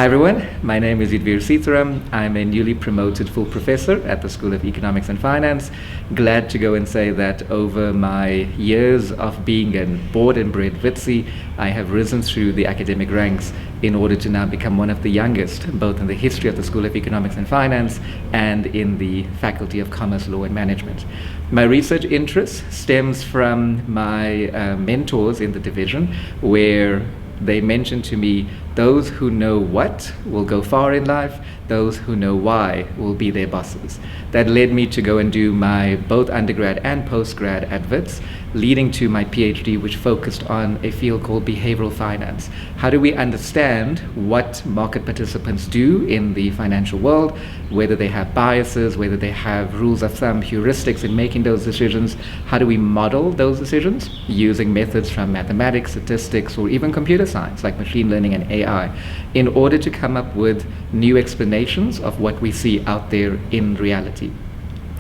Hi everyone, my name is Yudhvir Seetharam. I'm a newly promoted full professor at the School of Economics and Finance. Glad to go and say that over my years of being a born and bred Witsi, I have risen through the academic ranks in order to now become one of the youngest, both in the history of the School of Economics and Finance and in the Faculty of Commerce, Law and Management. My research interest stems from my mentors in the division, where they mentioned to me, those who know what will go far in life, those who know why will be their bosses. That led me to go and do my both undergrad and postgrad at Wits, leading to my PhD, which focused on a field called behavioral finance. How do we understand what market participants do in the financial world, whether they have biases, whether they have rules of thumb, heuristics in making those decisions? How do we model those decisions using methods from mathematics, statistics, or even computer science like machine learning and AI, in order to come up with new explanations of what we see out there in reality?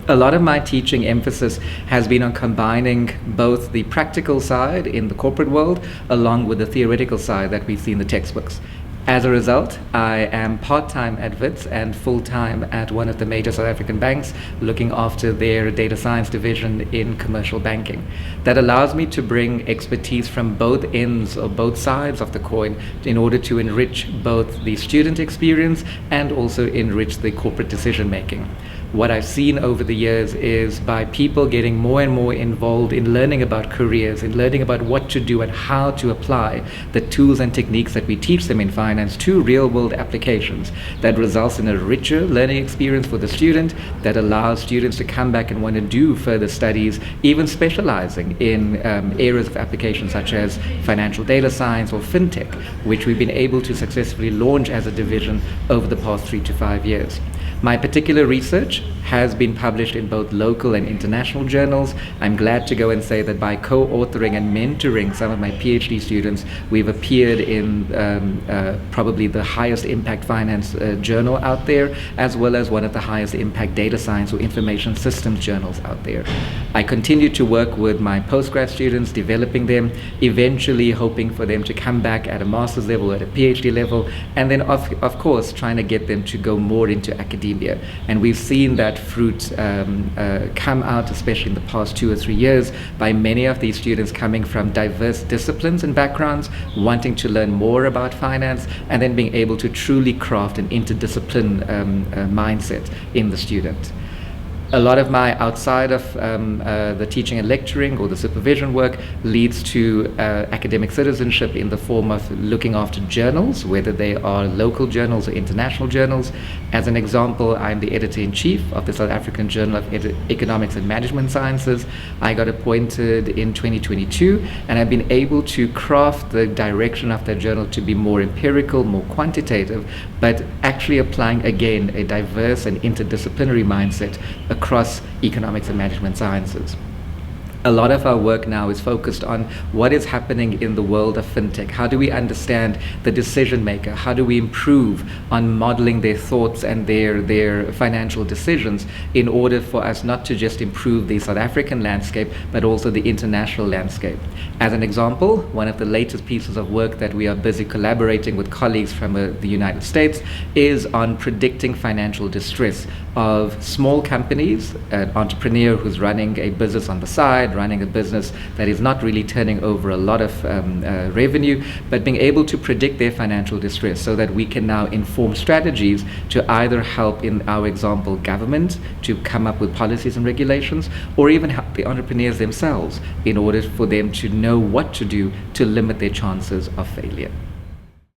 A lot of my teaching emphasis has been on combining both the practical side in the corporate world along with the theoretical side that we see in the textbooks. As a result, I am part-time at Wits and full-time at one of the major South African banks, looking after their data science division in commercial banking. That allows me to bring expertise from both ends or both sides of the coin in order to enrich both the student experience and also enrich the corporate decision-making. What I've seen over the years is by people getting more and more involved in learning about careers, in learning about what to do and how to apply the tools and techniques that we teach them in finance to real-world applications, that results in a richer learning experience for the student, that allows students to come back and want to do further studies, even specializing in areas of application such as financial data science or Fintech, which we've been able to successfully launch as a division over the past 3 to 5 years. My particular research has been published in both local and international journals. I'm glad to go and say that by co-authoring and mentoring some of my PhD students, we've appeared in probably the highest impact finance journal out there, as well as one of the highest impact data science or information systems journals out there. I continue to work with my postgrad students, developing them, eventually hoping for them to come back at a master's level, at a PhD level, and then of course trying to get them to go more into academia. And we've seen that fruit come out, especially in the past 2 or 3 years, by many of these students coming from diverse disciplines and backgrounds, wanting to learn more about finance, and then being able to truly craft an interdiscipline mindset in the student. A lot of my outside of the teaching and lecturing or the supervision work leads to academic citizenship in the form of looking after journals, whether they are local journals or international journals. As an example, I'm the editor-in-chief of the South African Journal of Economics and Management Sciences. I got appointed in 2022, and I've been able to craft the direction of that journal to be more empirical, more quantitative, but actually applying again a diverse and interdisciplinary mindset across economics and management sciences. A lot of our work now is focused on what is happening in the world of fintech. How do we understand the decision maker? How do we improve on modeling their thoughts and their financial decisions in order for us not to just improve the South African landscape, but also the international landscape? As an example, one of the latest pieces of work that we are busy collaborating with colleagues from the United States is on predicting financial distress of small companies, an entrepreneur who's running a business on the side, running a business that is not really turning over a lot of revenue, but being able to predict their financial distress so that we can now inform strategies to either help, in our example, government to come up with policies and regulations, or even help the entrepreneurs themselves in order for them to know what to do to limit their chances of failure.